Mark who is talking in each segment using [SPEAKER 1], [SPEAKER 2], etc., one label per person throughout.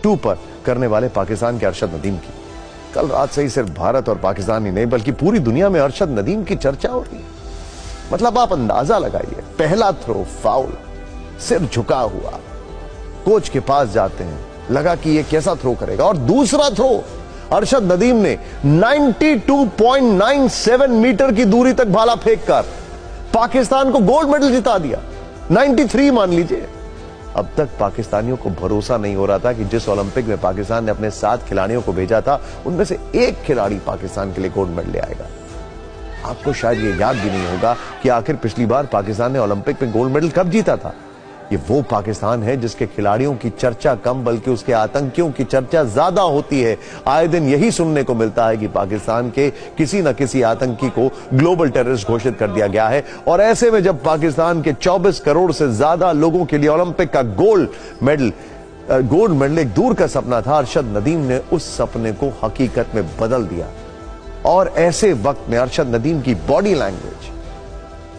[SPEAKER 1] 2 पर करने वाले पाकिस्तान के अरशद नदीम की। कल रात से ही सिर्फ भारत और पाकिस्तान ही नहीं बल्कि पूरी दुनिया में अरशद नदीम की चर्चा हो रही है। मतलब आप अंदाजा लगाइए, पहला थ्रो फाउल, सिर झुका हुआ, कोच के पास जाते हैं, लगा कि ये कैसा थ्रो करेगा, और दूसरा थ्रो अरशद नदीम ने 92.97 मीटर की दूरी तक भाला फेंककर पाकिस्तान को गोल्ड मेडल जिता दिया। 93 मान लीजिए। अब तक पाकिस्तानियों को भरोसा नहीं हो रहा था कि जिस ओलंपिक में पाकिस्तान ने अपने 7 खिलाड़ियों को भेजा था उनमें से एक खिलाड़ी पाकिस्तान के लिए गोल्ड मेडल ले आएगा। आपको शायद ये याद भी नहीं होगा कि आखिर पिछली बार पाकिस्तान ने ओलंपिक में गोल्ड मेडल कब जीता था। ये वो पाकिस्तान है जिसके खिलाड़ियों की चर्चा कम बल्कि उसके आतंकियों की चर्चा ज्यादा होती है। आए दिन यही सुनने को मिलता है कि पाकिस्तान के किसी न किसी आतंकी को ग्लोबल टेररिस्ट घोषित कर दिया गया है। और ऐसे में जब पाकिस्तान के 24 करोड़ से ज्यादा लोगों के लिए ओलंपिक का गोल्ड मेडल एक दूर का सपना था, अरशद नदीम ने उस सपने को हकीकत में बदल दिया। और ऐसे वक्त में अरशद नदीम की बॉडी लैंग्वेज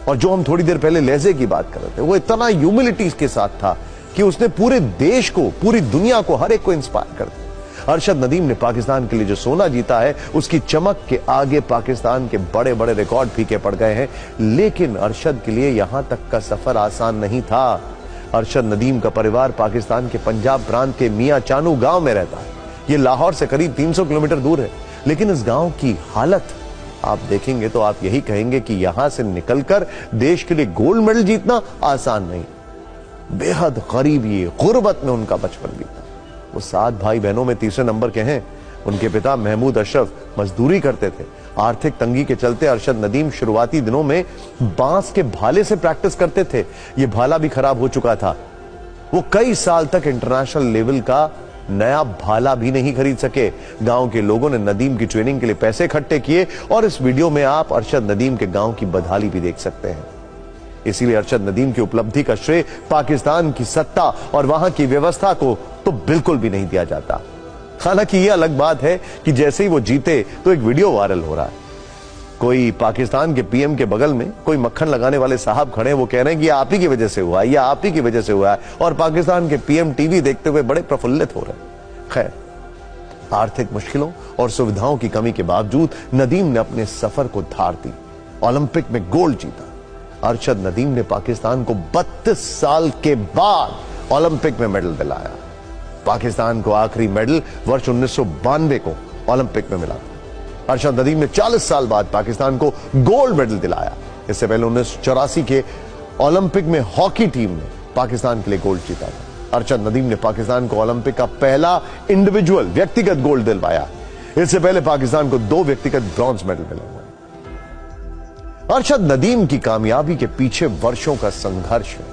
[SPEAKER 1] और जो हम थोड़ी देर पहले लहजे की बात कर रहे थे, वो इतना ह्यूमिलिटी के साथ था कि उसने पूरे देश को, पूरी दुनिया को, हर एक को इंस्पायर कर दिया। अरशद नदीम ने पाकिस्तान के लिए जो सोना जीता है उसकी चमक के आगे पाकिस्तान के बड़े बड़े रिकॉर्ड फीके पड़ गए हैं। लेकिन अरशद के लिए यहां तक का सफर आसान नहीं था। अरशद नदीम का परिवार पाकिस्तान के पंजाब प्रांत के मियां चानू गांव में रहता है। यह लाहौर से करीब 300 किलोमीटर दूर है। लेकिन इस गांव की हालत आप देखेंगे तो आप यही कहेंगे कि यहां से निकलकर देश के लिए गोल्ड मेडल जीतना आसान नहीं। बेहद गरीबी, गुर्बत में उनका बचपन बीता। वो 7 भाई बहनों में तीसरे नंबर के हैं। उनके पिता महमूद अशरफ मजदूरी करते थे। आर्थिक तंगी के चलते अरशद नदीम शुरुआती दिनों में बांस के भाले से प्रैक्टिस करते थे। यह भाला भी खराब हो चुका था। वो कई साल तक इंटरनेशनल लेवल का नया भाला भी नहीं खरीद सके। गांव के लोगों ने नदीम की ट्रेनिंग के लिए पैसे इकट्ठे किए और इस वीडियो में आप अरशद नदीम के गांव की बदहाली भी देख सकते हैं। इसीलिए अरशद नदीम की उपलब्धि का श्रेय पाकिस्तान की सत्ता और वहां की व्यवस्था को तो बिल्कुल भी नहीं दिया जाता। हालांकि यह अलग बात है कि जैसे ही वो जीते तो एक वीडियो वायरल हो रहा है। कोई पाकिस्तान के पीएम के बगल में कोई मक्खन लगाने वाले साहब खड़े हैं, वो कह रहे हैं कि आप ही की वजह से हुआ है, या आप ही की वजह से हुआ है, और पाकिस्तान के पीएम टीवी देखते हुए बड़े प्रफुल्लित हो रहे हैं। खैर, आर्थिक मुश्किलों और सुविधाओं की कमी के बावजूद नदीम ने अपने सफर को धार दी, ओलंपिक में गोल्ड जीता। अरशद नदीम ने पाकिस्तान को 32 साल के बाद ओलंपिक में मेडल दिलाया। पाकिस्तान को आखिरी मेडल वर्ष 1992 को ओलंपिक में मिला। अरशद नदीम ने 40 साल बाद पाकिस्तान को गोल्ड मेडल दिलाया। इससे पहले 1984 के ओलंपिक में हॉकी टीम ने पाकिस्तान के लिए गोल्ड जीता था। अरशद नदीम ने पाकिस्तान को ओलंपिक का पहला इंडिविजुअल व्यक्तिगत गोल्ड दिलवाया। इससे पहले पाकिस्तान को 2 व्यक्तिगत ब्रॉन्ज मेडल मिले हुए। अरशद नदीम की कामयाबी के पीछे वर्षों का संघर्ष है।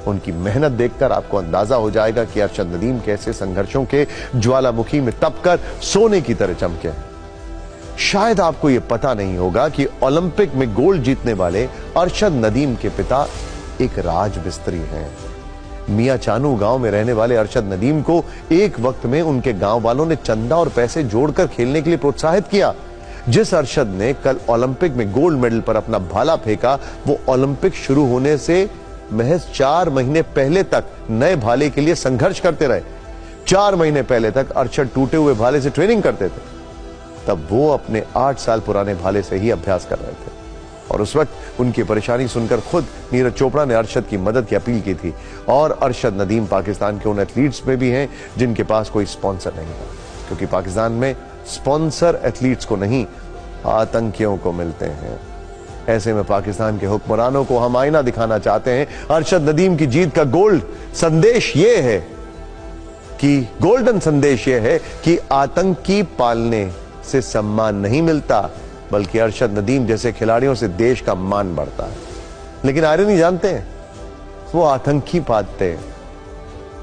[SPEAKER 1] उनकी मेहनत देखकर आपको अंदाजा हो जाएगा कि अरशद नदीम कैसे संघर्षों के ज्वालामुखी में तपकर सोने की तरह चमके हैं। शायद आपको यह पता नहीं होगा कि ओलंपिक में गोल्ड जीतने वाले अरशद नदीम के पिता एक राज मिस्त्री हैं। मियां चानू गांव में रहने वाले अरशद नदीम को एक वक्त में उनके गांव वालों ने चंदा और पैसे जोड़कर खेलने के लिए प्रोत्साहित किया। जिस अरशद ने कल ओलंपिक में गोल्ड मेडल पर अपना भाला फेंका, वो ओलंपिक शुरू होने से महज 4 महीने पहले तक नए भाले के लिए संघर्ष करते रहे। 4 महीने पहले तक अरशद टूटे हुए भाले से ट्रेनिंग करते थे। तब वो अपने 8 साल पुराने भाले से ही अभ्यास कर रहे थे और उस वक्त उनकी परेशानी सुनकर खुद नीरज चोपड़ा ने अरशद की मदद की अपील की थी। और अरशद नदीम पाकिस्तान के उन एथलीट्स में भी हैं जिनके पास कोई स्पॉन्सर नहीं था, क्योंकि पाकिस्तान में स्पॉन्सर एथलीट्स को नहीं, आतंकियों को मिलते हैं। ऐसे में पाकिस्तान के हुक्मरानों को हम आईना दिखाना चाहते हैं। अरशद नदीम की जीत का गोल्डन संदेश यह है कि आतंकी पालने से सम्मान नहीं मिलता, बल्कि अरशद नदीम जैसे खिलाड़ियों से देश का मान बढ़ता है। लेकिन आयरनी जानते हैं, वो आतंकी पालते हैं।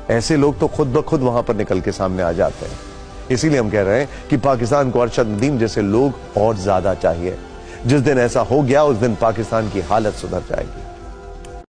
[SPEAKER 1] ऐसे लोग तो खुद ब खुद वहां पर निकल के सामने आ जाते हैं। इसीलिए हम कह रहे हैं कि पाकिस्तान को अरशद नदीम जैसे लोग और ज्यादा चाहिए। जिस दिन ऐसा हो गया उस दिन पाकिस्तान की हालत सुधर जाएगी।